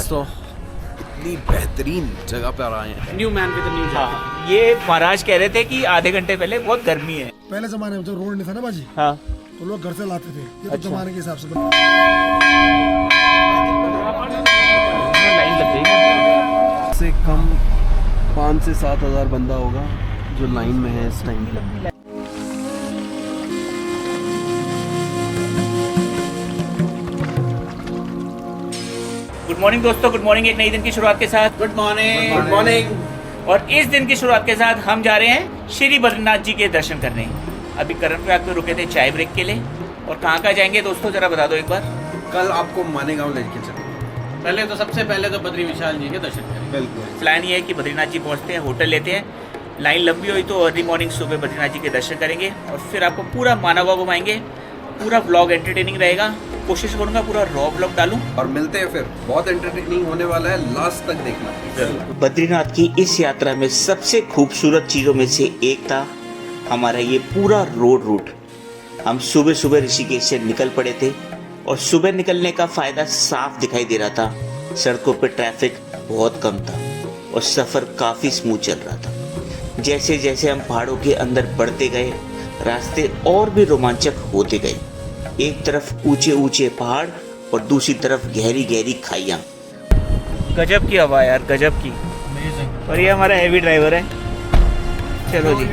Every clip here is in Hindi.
दोस्तों इतनी बेहतरीन जगह पर आए हैं। New man with new job. हाँ, ये महाराज कह रहे थे कि आधे घंटे पहले बहुत गर्मी है। पहले जमाने में जो रोड नहीं था ना बाजी, हाँ तो लोग घर से लाते थे। ये तो अच्छा। जमाने के हिसाब से लाइन लग गई। से कम 5 से 7 हज़ार बंदा होगा जो लाइन में है इस टाइम पे। गुड मॉर्निंग दोस्तों, गुड मॉर्निंग। एक नई दिन की शुरुआत के साथ गुड मॉर्निंग। Good morning. और इस दिन की शुरुआत के साथ हम जा रहे हैं श्री बद्रीनाथ जी के दर्शन करने। अभी कर्णप्रयाग में रुके थे चाय ब्रेक के लिए। और कहाँ जाएंगे दोस्तों, जरा बता दो एक बार। कल आपको मानेगांव लेके चलेंगे। पहले तो सबसे पहले तो बद्री विशाल जी के दर्शन करें। बिल्कुल। प्लान ये है कि बद्रीनाथ जी पहुँचते हैं, होटल लेते हैं, लाइन लंबी हुई तो अर्ली मॉर्निंग सुबह बद्रीनाथ जी के दर्शन करेंगे और फिर आपको पूरा मानवा घुमाएंगे। पूरा व्लॉग एंटरटेनिंग रहेगा, कोशिश करूंगा पूरा रॉ व्लॉग डालूं। और मिलते हैं फिर, बहुत एंटरटेनिंग होने वाला है, लास्ट तक देखना। बद्रीनाथ की इस यात्रा में सबसे खूबसूरत चीज़ों में से एक था हमारा ये पूरा रोड रूट। हम सुबह सुबह ऋषिकेश से निकल पड़े थे और सुबह निकलने का फ़ायदा साफ दिखाई दे रहा था। सड़कों पर ट्रैफिक बहुत कम था और सफ़र काफ़ी स्मूथ चल रहा था। जैसे जैसे हम पहाड़ों के अंदर बढ़ते गए, रास्ते और भी रोमांचक होते गए। एक तरफ ऊंचे ऊंचे पहाड़ और दूसरी तरफ गहरी गहरी खाइयाँ। गजब की हवा यार, गजब की। और ये हमारा हेवी ड्राइवर है। चलो जी,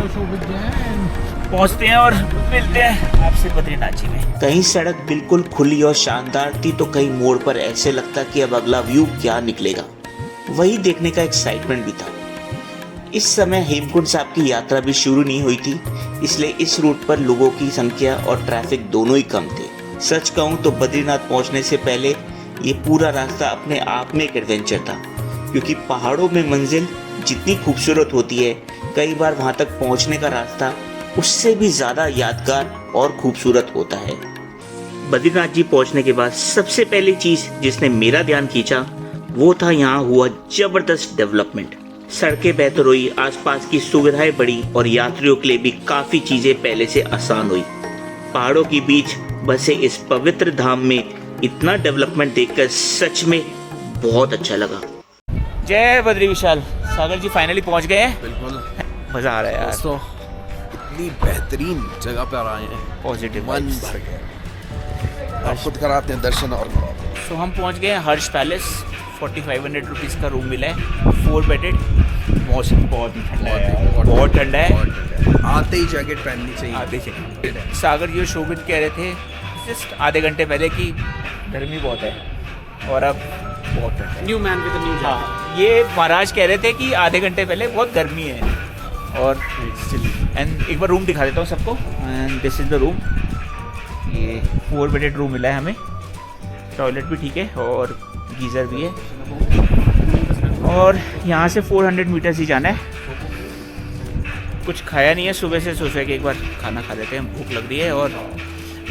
पहुंचते हैं और मिलते हैं आपसे बद्रीनाथ जी में। कहीं सड़क बिल्कुल खुली और शानदार थी तो कहीं मोड़ पर ऐसे लगता कि अब अगला व्यू क्या निकलेगा। वही देखने का एक्साइटमेंट भी था। इस समय हेमकुंड साहब की यात्रा भी शुरू नहीं हुई थी, इसलिए इस रूट पर लोगों की संख्या और ट्रैफिक दोनों ही कम थे। सच कहूँ तो बद्रीनाथ पहुँचने से पहले ये पूरा रास्ता अपने आप में एक एडवेंचर था, क्योंकि पहाड़ों में मंजिल जितनी खूबसूरत होती है, कई बार वहाँ तक पहुँचने का रास्ता उससे भी ज़्यादा यादगार और खूबसूरत होता है। बद्रीनाथ जी पहुँचने के बाद सबसे पहली चीज़ जिसने मेरा ध्यान खींचा वो था यहाँ हुआ जबरदस्त डेवलपमेंट। सड़कें बेहतर हुई, आसपास की सुविधाएं बढ़ी और यात्रियों के लिए भी काफ़ी चीज़ें पहले से आसान हुई। पहाड़ों के बीच बसे इस पवित्र धाम में इतना डेवलपमेंट देखकर सच में बहुत अच्छा लगा। जय बद्री विशाल। सागर जी फाइनली पहुंच गए हैं। बिल्कुल मज़ा आ रहा है यार। दोस्तों इतनी बेहतरीन जगह पर आए हैं, पॉजिटिव मन भर गया। आप खुद कराते हैं दर्शन और तो हम पहुंच गए हैं हर्ष पैलेस। 4500 रुपीज़ का रूम मिला है, 4 बेडेड। मौसम बहुत ही ठंडा है यार, बहुत ठंडा है। आते ही जैकेट पहननी चाहिए। आधे से सागर जी और शोभित कह रहे थे जस्ट आधे घंटे पहले कि गर्मी बहुत है और अब बहुत ठंडा है। New man with new job. हाँ, ये महाराज कह रहे थे कि आधे घंटे पहले बहुत गर्मी है। और एंड एक बार रूम दिखा देता हूँ सबको। And this is the room. ये 4 बेडेड रूम मिला है हमें। टॉयलेट भी ठीक है और गीज़र भी है। और यहाँ से 400 मीटर्स ही जाना है। कुछ खाया नहीं है सुबह से, सोचा कि एक बार खाना खा लेते हैं, भूख लग रही है। और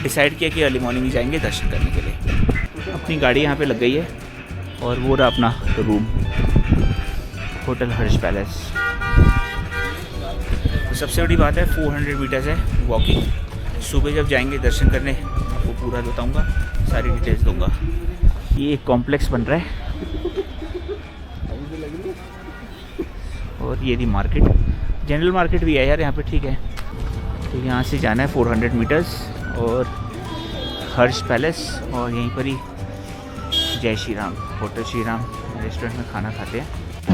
डिसाइड किया कि अर्ली मॉर्निंग ही जाएंगे दर्शन करने के लिए। अपनी गाड़ी यहाँ पे लग गई है और वो रहा अपना रूम, होटल हर्ष पैलेस। सबसे बड़ी बात है 400 मीटर्स है वॉकिंग। सुबह जब जाएंगे दर्शन करने आपको पूरा बताऊंगा, सारी डिटेल्स दूंगा। ये एक कॉम्प्लेक्स बन रहा है और ये थी मार्केट, जनरल मार्केट भी है यार यहाँ पे, ठीक है। तो यहाँ से जाना है 400 मीटर्स और हर्ष पैलेस, और यहीं पर ही जय श्री राम होटल श्री राम रेस्टोरेंट में खाना खाते हैं।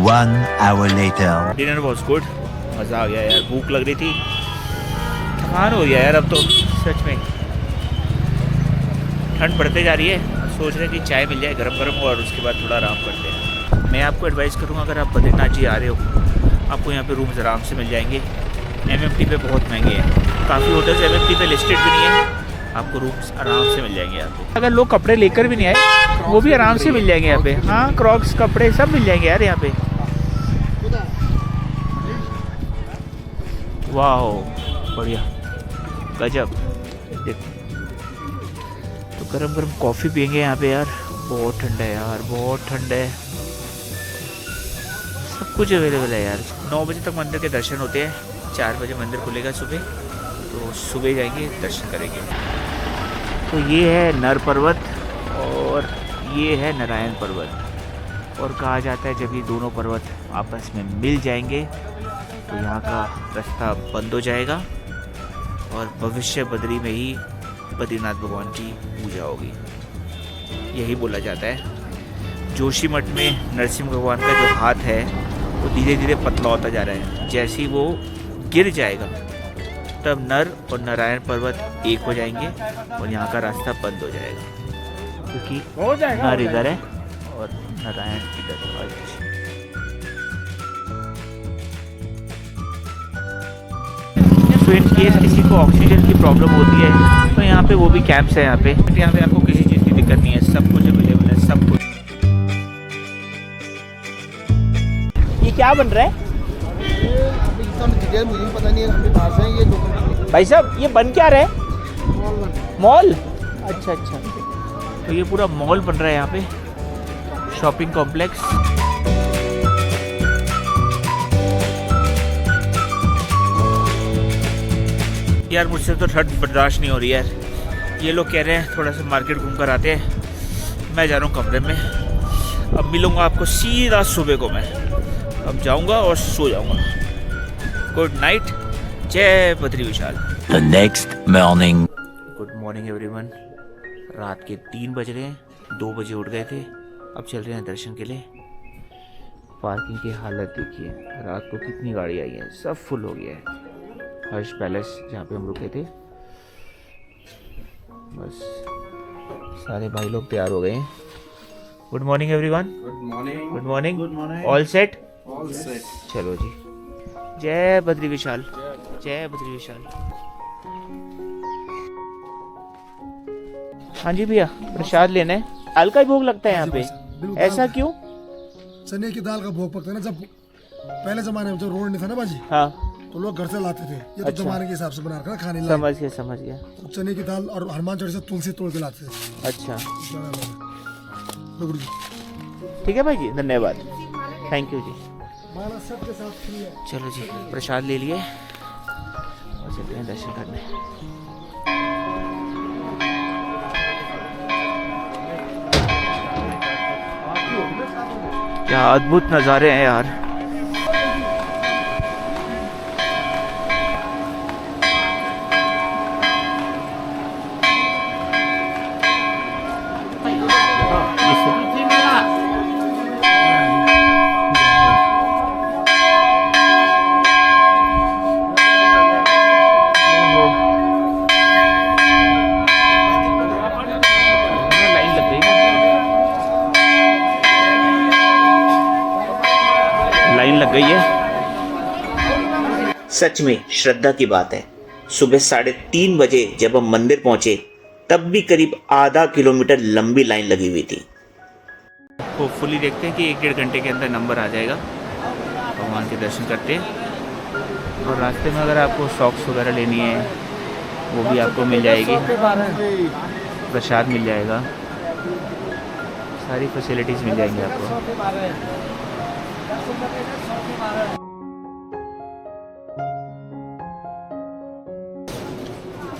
1 hour later. Dinner was good, मज़ा आ गया यार। भूख लग रही थी, थकान हो गया यार अब तो सच में। ठंड बढ़ते जा रही है, सोच रहे हैं कि चाय मिल जाए गरम गरम और उसके बाद थोड़ा आराम करते हैं। मैं आपको एडवाइस करूँगा, अगर आप बद्रीनाथ जी आ रहे हो, आपको यहाँ पे रूम्स आराम से मिल जाएंगे। MMT पे बहुत महंगे हैं, काफ़ी होटल्स MMT पे लिस्टेड भी नहीं है। आपको रूम्स आराम से मिल जाएंगे यहाँ पे। अगर लोग कपड़े लेकर भी नहीं आए वो भी आराम से मिल जाएंगे यहाँ पे। हाँ, क्रॉक्स कपड़े सब मिल जाएंगे यार यहाँ पे। वाह, बढ़िया, गजब। तो गरम गरम कॉफ़ी पियेंगे यहाँ पे यार। बहुत ठंडा है यार, बहुत ठंडा है। सब कुछ अवेलेबल है यार। 9 बजे तक मंदिर के दर्शन होते हैं, 4 बजे मंदिर खुलेगा सुबह, तो सुबह जाएंगे दर्शन करेंगे। तो ये है नर पर्वत और ये है नारायण पर्वत। और कहा जाता है जब ये दोनों पर्वत आपस में मिल जाएंगे तो यहाँ का रास्ता बंद हो जाएगा और भविष्य बद्री में ही बद्रीनाथ भगवान की पूजा होगी, यही बोला जाता है। जोशीमठ में नरसिंह भगवान का जो हाथ है वो धीरे धीरे पतला होता जा रहा है। जैसे ही वो गिर जाएगा तब नर और नारायण पर्वत एक हो जाएंगे और यहाँ का रास्ता बंद हो जाएगा, क्योंकि नर इधर है और नारायण इधर। तो इन केस किसी को ऑक्सीजन की प्रॉब्लम होती है तो यहाँ पे वो भी कैंप्स है। यहाँ पे आपको किसी चीज़ की दिक्कत नहीं है, सब कुछ अवेलेबल है, सब कुछ। ये क्या बन रहा है मुझे पता नहीं है, हम बाहर से हैं, ये भाई साहब? ये बन क्या रहा है? मॉल? अच्छा अच्छा, तो ये पूरा मॉल बन रहा है यहाँ पे, शॉपिंग कॉम्प्लेक्स। यार मुझसे तो ठंड बर्दाश्त नहीं हो रही यार। ये लोग कह रहे हैं थोड़ा सा मार्केट घूम कर आते हैं, मैं जा रहा हूँ कमरे में। अब मिलूंगा आपको सीधा सुबह को, मैं अब जाऊंगा और सो जाऊंगा। गुड नाइट, जय Badri Vishal. The next morning. Good morning everyone. रात के 3 बज रहे हैं, 2 बजे उठ गए थे, अब चल रहे हैं दर्शन के लिए। पार्किंग की हालत देखिए, रात को कितनी गाड़ी आई है, सब फुल हो गया है। हर्ष पैलेस जहाँ पे हम रुके थे, बस सारे भाई लोग तैयार हो गए हैं। Good morning everyone. Good morning. Good morning. Good morning. All set? All set. चलो जी, जय बद्री विशाल, जय बद्री विशाल। हाँ जी भैया, प्रसाद लेना है। दाल का ही भोग लगता है यहाँ पे, ऐसा क्यों? चने की दाल का भोग पकता है ना, जब पहले जमाने में जो रोड नहीं था ना बाजी, हाँ तो लोग घर से लाते थे। ये तो अच्छा। जमाने के हिसाब से बना कर खाने लायक। समझ गया समझ गया। तो चने की दाल और हनुमान चालीसा तुलसी तोड़ के लाते थे। अच्छा लो गुरु जी। ठीक है भाई जी, धन्यवाद, थैंक यू जी। हमारा सबके साथ फ्री है। चलो जी, प्रसाद ले लिए और चलते हैं दर्शन करने। क्या अद्भुत नज़ारे हैं यार। लाइन लग गई है। सच में श्रद्धा की बात है। सुबह 3:30 बजे जब हम मंदिर पहुंचे तब भी करीब आधा किलोमीटर लंबी लाइन लगी हुई थी। होपफुली देखते हैं कि 1-1.5 घंटे के अंदर नंबर आ जाएगा। भगवान के दर्शन करते हैं और रास्ते में अगर आपको सॉक्स वगैरह लेनी है वो भी आपको मिल जाएगी, प्रसाद मिल जाएगा, सारी फैसिलिटीज़ मिल जाएंगी आपको।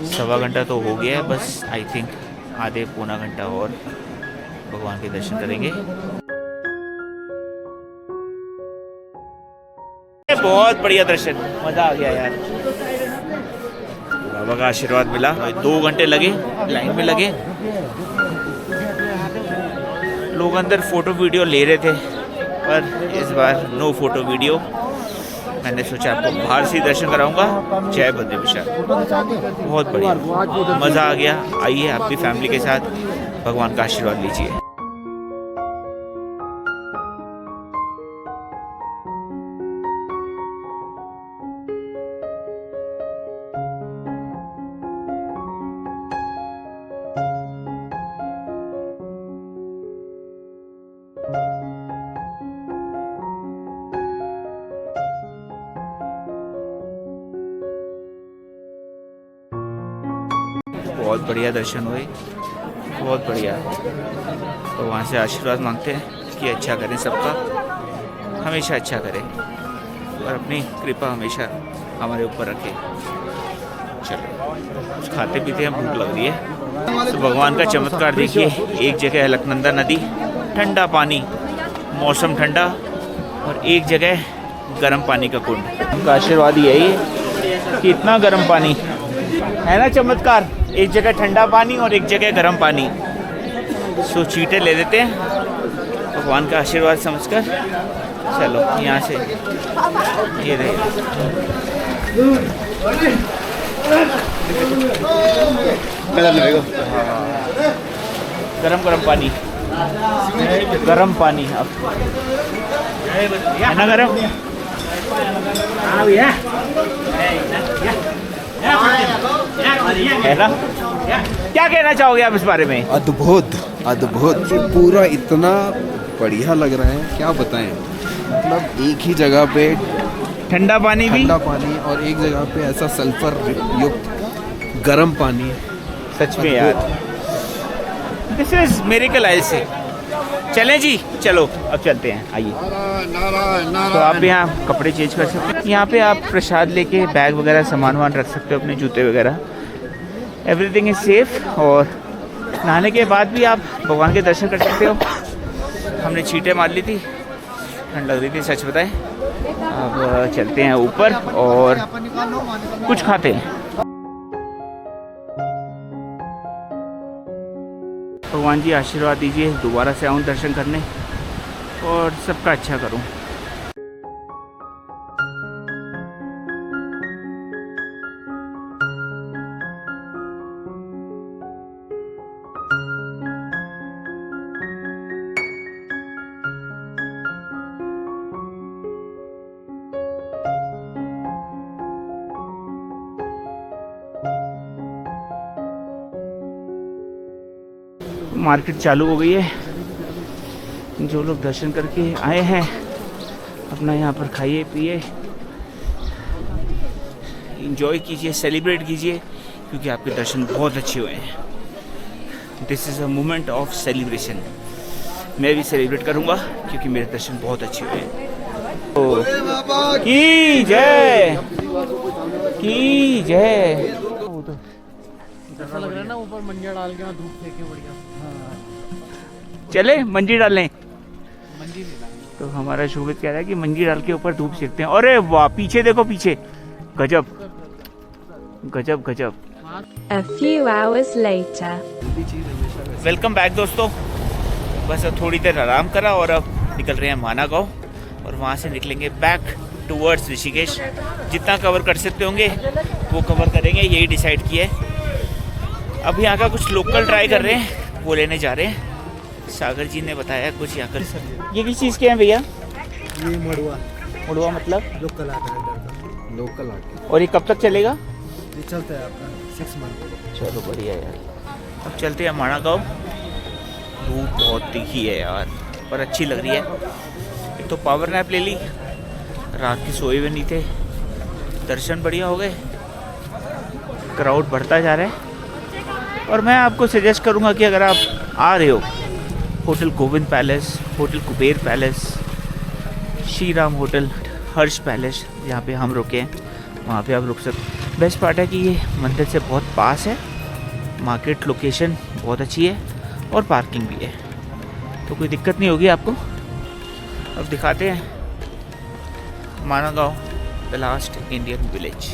सवा घंटा तो हो गया है, बस आई थिंक आधे पौना घंटा और भगवान के दर्शन करेंगे। बहुत बढ़िया दर्शन, मज़ा आ गया यार। बाबा का आशीर्वाद मिला। 2 घंटे लगे लाइन में लगे। लोग अंदर फ़ोटो वीडियो ले रहे थे पर इस बार नो फोटो वीडियो। मैंने सोचा आपको बाहर से दर्शन कराऊंगा। जय बद्री विशाल, बहुत बढ़िया, मज़ा आ गया। आइए आप भी फैमिली के साथ भगवान का आशीर्वाद लीजिए। बहुत बढ़िया दर्शन हुए, बहुत बढ़िया। तो वहाँ से आशीर्वाद मांगते हैं कि अच्छा करें, सबका हमेशा अच्छा करें और अपनी कृपा हमेशा हमारे ऊपर रखें। चलो कुछ खाते पीते हैं, भूख लग रही है। तो भगवान का चमत्कार देखिए, एक जगह अलकनंदा नदी, ठंडा पानी, मौसम ठंडा और एक जगह गर्म पानी का कुंड। उनका आशीर्वाद यही है कि इतना गर्म पानी है ना, चमत्कार। एक जगह ठंडा पानी और एक जगह गर्म पानी। सो चीटे ले देते हैं भगवान का आशीर्वाद समझकर। चलो यहाँ से ये रहे गरम गरम पानी, गरम पानी अब है ना गरम। है ना, क्या कहना चाहोगे आप इस बारे में? अद्भुत अद्भुत, पूरा इतना बढ़िया लग रहा है, क्या बताएं। मतलब एक ही जगह पे ठंडा पानी भी, ठंडा पानी और एक जगह पे ऐसा सल्फर युक्त गर्म पानी। सच में यार, दिस इज मिरेकल आई से। चलें जी, चलो अब चलते हैं, आइए। तो आप यहाँ कपड़े चेंज कर सकते हैं, यहाँ पे आप प्रसाद लेके बैग वगैरह सामान वामान रख सकते हो, अपने जूते वगैरह, एवरीथिंग इज सेफ। और नहाने के बाद भी आप भगवान के दर्शन कर सकते हो। हमने चींटे मार ली थी, ठंड लग रही थी सच बताएं। अब चलते हैं ऊपर और कुछ खाते हैं। भगवान जी आशीर्वाद दीजिए, दोबारा से आऊँ दर्शन करने और सबका अच्छा करूँ। मार्केट चालू हो गई है, जो लोग दर्शन करके आए हैं अपना यहाँ पर खाइए पिए, इंजॉय कीजिए, सेलिब्रेट कीजिए, क्योंकि आपके दर्शन बहुत अच्छे हुए हैं। This is a moment of celebration. मैं भी सेलिब्रेट करूँगा क्योंकि मेरे दर्शन बहुत अच्छे हुए हैं। की जय, की जय। ऐसा लग रहा है ना, ऊपर मंजिया डाल के वहाँ धूप फेंके बढ़िया। चले मंजी डालें। मंजी नहीं डालेंगे तो हमारा शोभित कह रहा है कि मंजी डाल के ऊपर धूप सेकते हैं। अरे वाह, पीछे देखो, पीछे गजब गजब गजब। A few hours later. Welcome back दोस्तों। बस अब थोड़ी देर आराम करा और अब निकल रहे हैं माना गाँव और वहाँ से निकलेंगे बैक टूवर्ड्स ऋषिकेश। जितना कवर कर सकते होंगे वो कवर करेंगे, यही डिसाइड किया है। अब यहाँ का कुछ लोकल ट्राई कर रहे हैं, वो लेने जा रहे हैं। सागर जी ने बताया कुछ यहाँ कर। ये किस चीज़ के हैं भैया? ये मड़ुआ, मुड़वा मतलब लोकल आता है इधर का। लोकल आके और ये कब तक चलेगा? ये चलता है आपका 6 मंथ। चलो बढ़िया यार। अब चलते हैं माना गाँव। धूप बहुत तीखी है यार, पर अच्छी लग रही है। एक तो पावर नैप ले ली, रात के सोए हुए नहीं थे, दर्शन बढ़िया हो गए, क्राउड बढ़ता जा रहा है। और मैं आपको सजेस्ट करूंगा कि अगर आप आ रहे हो, hotel Govind palace, hotel Kuber palace, Shri Ram hotel, Harsh palace, जहाँ पे हम रुके हैं, वहाँ पे आप रुक सकते। बेस्ट पार्ट है कि ये मंदिर से बहुत पास है, मार्केट लोकेशन बहुत अच्छी है और पार्किंग भी है, तो कोई दिक्कत नहीं होगी आपको। अब दिखाते हैं माना गाँव, the last Indian village.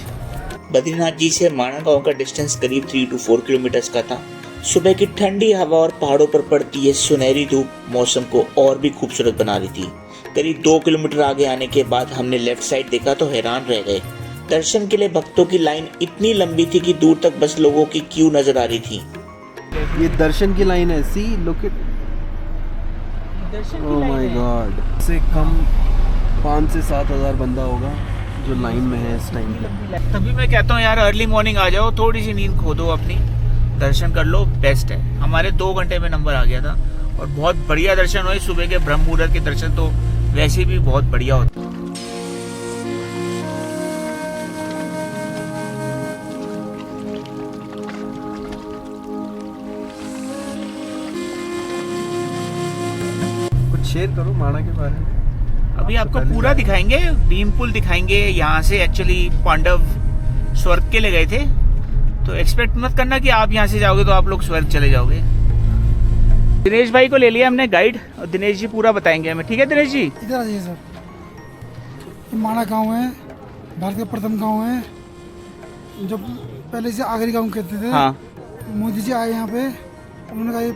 Badrinath ji से माना गाँव का डिस्टेंस करीब 3 to 4 किलोमीटर्स का था। सुबह की ठंडी हवा और पहाड़ों पर पड़ती है सुनहरी धूप मौसम को और भी खूबसूरत बना रही थी। करीब 2 किलोमीटर आगे आने के बाद हमने लेफ्ट साइड देखा तो हैरान रह गए। दर्शन के लिए भक्तों की लाइन इतनी लंबी थी कि दूर तक बस लोगों की क्यू नजर आ रही थी। ये दर्शन की लाइन है। See look it, oh my God. से कम 5 से 7 हज़ार बंदा होगा जो लाइन में है इस टाइम पे। तभी मैं कहता हूँ यार, अर्ली मॉर्निंग आ जाओ, थोड़ी सी नींद खो दो अपनी, दर्शन कर लो, बेस्ट है। हमारे 2 घंटे में नंबर आ गया था और बहुत बढ़िया दर्शन हुए। सुबह के ब्रह्म मुहूर्त के दर्शन तो वैसे भी बहुत बढ़िया होते। कुछ शेयर करो माना के बारे में। अभी आपको पूरा दिखाएंगे, भीम पुल दिखाएंगे। यहाँ से एक्चुअली पांडव स्वर्ग के लिए गए थे, तो एक्सपेक्ट मत करना कि आप यहाँ से जाओगे तो आप लोग स्वर्ग चले जाओगे। दिनेश भाई को ले लिया हमने गाइड और दिनेश जी पूरा बताएंगे हमें, ठीक है दिनेश जी? इधर आ जाइए सर। ये माणा गांव है, भारत का प्रथम गांव है, जो पहले से आगरी गांव कहते थे। हाँ। मोदी जी आए यहाँ पे, उन्होंने कहा ये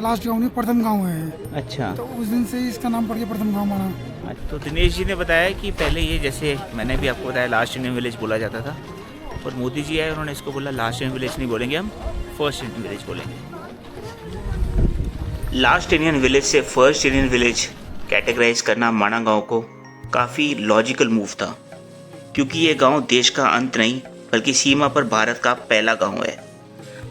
लास्ट गांव नहीं प्रथम गांव है। अच्छा। तो उस दिन से इसका नाम पड़ गया प्रथम गांव माणा। तो दिनेश जी ने बताया कि पहले ये, जैसे मैंने भी आपको बताया, लास्ट इंडियन विलेज बोला जाता था, और मोदी जी आए, उन्होंने इसको बोला लास्ट इंडियन विलेज नहीं बोलेंगे, हम फर्स्ट इंडियन विलेज बोलेंगे। लास्ट इंडियन विलेज से फर्स्ट इंडियन विलेज कैटेगराइज करना माणा गांव को काफ़ी लॉजिकल मूव था, क्योंकि ये गांव देश का अंत नहीं बल्कि सीमा पर भारत का पहला गांव है।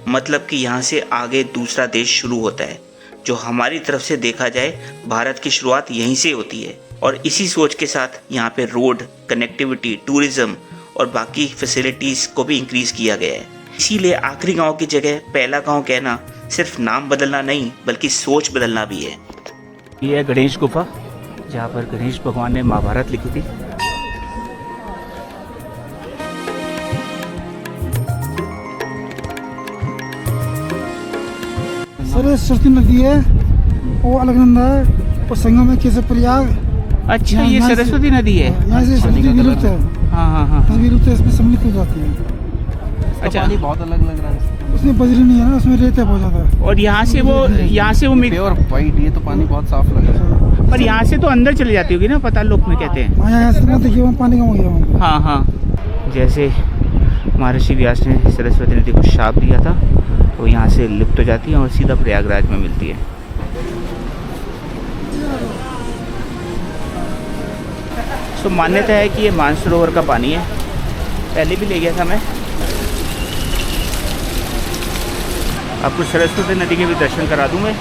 मतलब कि यहाँ से आगे दूसरा देश शुरू होता है, जो हमारी तरफ से देखा जाए भारत की शुरुआत यहीं से होती है। और इसी सोच के साथ यहाँ पे रोड, कनेक्टिविटी, टूरिज्म और बाकी फैसिलिटीज़ को भी इंक्रीज़ किया गया है। इसीलिए आखिरी गांव की जगह पहला गांव कहना सिर्फ नाम बदलना नहीं बल्कि सोच बदलना भी है। ये है गणेश गुफा, जहाँ पर गणेश भगवान ने महाभारत लिखी थी। सरस्वती नदी है, वो अलकनंदा है, और संगम है केसर प्रयाग। अच्छा, ये यहाँ से- सरस्वती नदी है। यहाँ से सरस्वती विलुप्त है। हाँ हाँ हाँ। विलुप्त है, इसमें सम्मिलित हो जाती है। अच्छा, पानी बहुत अलग लग रहा है। उसमें बजरी नहीं है ना, उसमें रेत है बहुत ज्यादा। और यहाँ से वो प्योर वाइट, ये तो पानी बहुत साफ लग रहा है। पर यहाँ से तो अंदर चली जाती होगी ना, पता लोग में कहते हैं। यहाँ से ना देखिए, वहाँ पानी कम हो गया वहाँ पे। हाँ हाँ, जैसे महर्षि व्यास ने सरस्वती नदी को शाप दिया था, वो यहाँ से लिप्त हो जाती है और सीधा प्रयागराज में मिलती है। सो मान्यता है कि ये मानसरोवर का पानी है, पहले भी ले गया था मैं। आपको सरस्वती नदी के भी दर्शन करा दूँ मैं।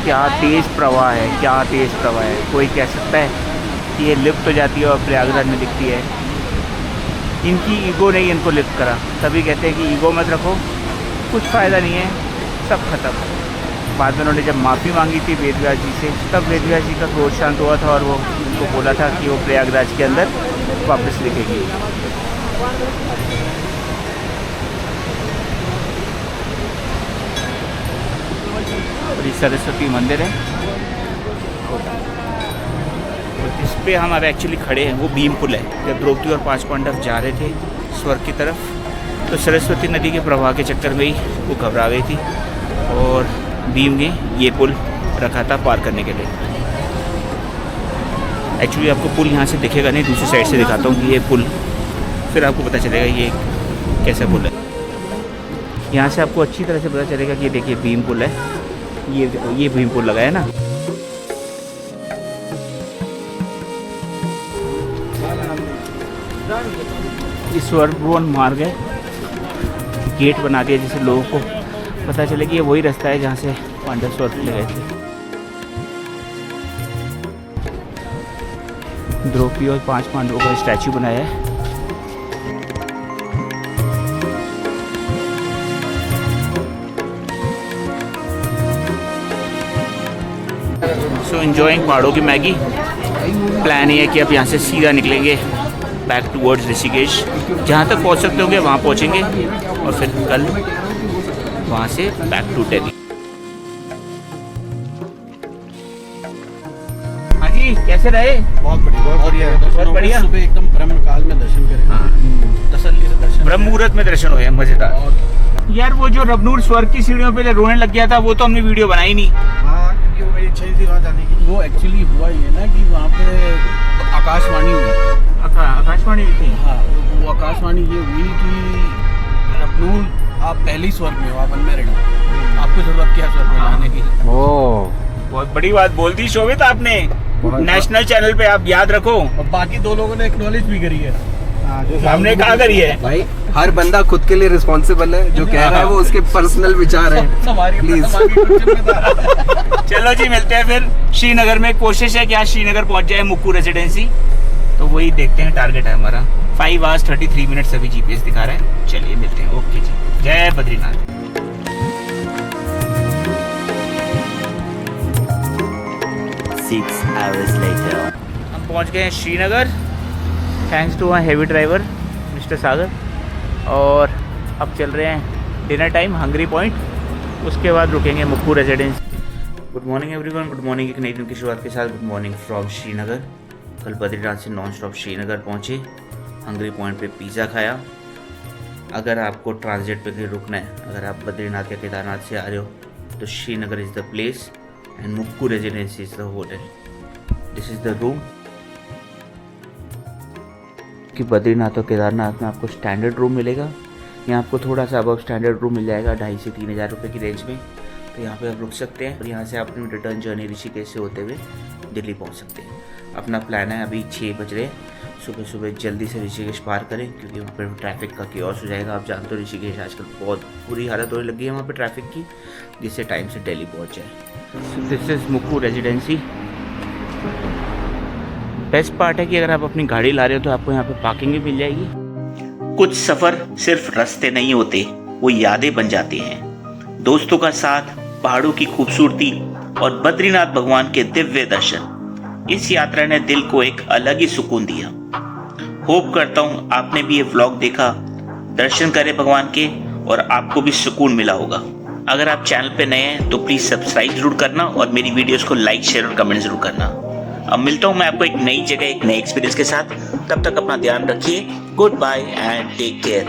क्या तेज़ प्रवाह है, क्या तेज़ प्रवाह है। कोई कह सकता है कि ये लिफ्ट हो जाती है और प्रयागराज में दिखती है। इनकी ईगो ने इनको लिफ्ट करा, तभी कहते हैं कि ईगो मत रखो, कुछ फ़ायदा नहीं है, सब खत्म। बाद में उन्होंने जब माफ़ी मांगी थी वेदव्यास जी से, तब वेदव्यास जी का क्रोध शांत हुआ था और वो उनको बोला था कि वो प्रयागराज के अंदर वापस लिखेगी। और ये सरस्वती मंदिर है, और जिस पे हम अब एक्चुअली खड़े हैं वो भीम पुल है। जब द्रौपदी और 5 पांडव जा रहे थे स्वर्ग की तरफ, तो सरस्वती नदी के प्रवाह के चक्कर में ही वो घबरा गई थी और भीम ने ये पुल रखा था पार करने के लिए। एक्चुअली आपको पुल यहाँ से दिखेगा नहीं, दूसरी साइड से दिखाता हूँ कि ये पुल, फिर आपको पता चलेगा ये कैसा पुल है। यहाँ से आपको अच्छी तरह से पता चलेगा कि ये देखिए भीम पुल है, ये भीम पुल लगा है ना। ये स्वर्गवन मार्ग है, गेट बना दिया जिससे लोगों को पता चले कि ये वही रास्ता है जहाँ से पांडव स्वर्ग ले गए थे। द्रौपदी और 5 पांडवों का स्टैचू बनाया है। सो एंजॉइंग पहाड़ों की मैगी। प्लान ये है कि अब यहाँ से सीधा निकलेंगे बैक टूवर्ड्स ऋषिकेश। जहाँ तक पहुँच सकते होंगे वहाँ पहुँचेंगे और फिर कल वहाँ से बैक टू दिल्ली। हाँ जी, कैसे रहे? बहुत बढ़िया, बहुत बढ़िया। सुबह एकदम ब्रह्म काल में दर्शन करें, तसल्ली से दर्शन, ब्रह्म मुहूर्त में दर्शन हुए, मजेदार। यार वो जो रबनूर स्वर्ग की सीढ़ियों पे रोने लग गया था, वो तो हमने वीडियो बनाई नहीं। हाँ, क्योंकि वो मेरी इच्छा थी वहाँ जाने की। वो एक्चुअली हुआ ये ना कि वहाँ पे आकाशवाणी हुई। आकाशवाणी भी थी। हाँ, वो आकाशवाणी ये हुई कि रबनूर आप पहले ही स्वर्ग में हो, आप अनमैरिड हो, आपको जरूरत क्या है स्वर्ग में जाने की। ओह, बहुत बड़ी बात बोल दी शोभित आपने। नेशनल चैनल पे आप याद रखो। और बाकी 2 लोगों ने एक्नॉलेज भी करी है। हमने कहा करी है भाई, हर बंदा खुद के लिए रिस्पॉन्सिबल है, जो कह रहा है वो उसके पर्सनल विचार है। प्लीज चलो जी, मिलते हैं फिर श्रीनगर में। कोशिश है कि आज श्रीनगर पहुंच जाए मुक्कू रेजिडेंसी, तो वही देखते हैं, टारगेट है हमारा। 5 hours 33 minutes अभी जीपीएस दिखा रहा है। चलिए मिलते हैं। ओके जी, जय बद्रीनाथ। 6 hours later. हम पहुंच गए हैं Srinagar, thanks to my heavy driver mister Sagar. और अब चल रहे हैं डिनर टाइम, हंगरी पॉइंट। उसके बाद रुकेंगे Mukku residence. Good morning everyone, good morning. एक नई दिन की शुरुआत के साथ गुड मॉर्निंग फ्रॉम श्रीनगर। कल बद्रीनाथ से नॉन स्टॉप श्रीनगर पहुँचे, हंगरी पॉइंट पे पिज़्ज़ा खाया। अगर आपको ट्रांजिट पे कहीं रुकना है, अगर आप बद्रीनाथ या केदारनाथ से आ रहे हो तो Srinagar is the place and Mukku residency is the hotel. This is the room. कि बद्रीनाथ और केदारनाथ में आपको स्टैंडर्ड रूम मिलेगा, यहाँ आपको थोड़ा सा अबव स्टैंडर्ड रूम मिल जाएगा 2,500 से 3,000 रुपये की रेंज में। तो यहाँ पे आप रुक सकते हैं और यहाँ से आप अपनी रिटर्न जर्नी ऋषिकेश से होते हुए दिल्ली पहुँच सकते हैं। अपना प्लान है, अभी 6 बज रहे, सुबह सुबह जल्दी से ऋषिकेश पार करें क्योंकि वहाँ पर ट्रैफिक का कियोस हो जाएगा। आप जानते हो ऋषिकेश आजकल बहुत बुरी हालत होने लगी है वहाँ पर ट्रैफिक की, जिससे टाइम से दिल्ली पहुँच जाए। This is Mukku residency. Best part है कि अगर आप अपनी गाड़ी ला रहे हो तो आपको यहाँ पे पार्किंग भी मिल जाएगी। कुछ सफ़र सिर्फ रास्ते नहीं होते, वो यादें बन जाते हैं। दोस्तों का साथ, पहाड़ों की खूबसूरती और बद्रीनाथ भगवान के दिव्य दर्शन, इस यात्रा ने दिल को एक अलग ही सुकून दिया। होप करता हूँ आपने भी ये व्लॉग देखा, दर्शन करे भगवान के और आपको भी सुकून मिला होगा। अगर आप चैनल पे नए हैं तो प्लीज़ सब्सक्राइब जरूर करना और मेरी वीडियोस को लाइक, शेयर और कमेंट जरूर करना। अब मिलता हूँ मैं आपको एक नई जगह, एक नए एक्सपीरियंस के साथ। तब तक अपना ध्यान रखिए। Goodbye and take care.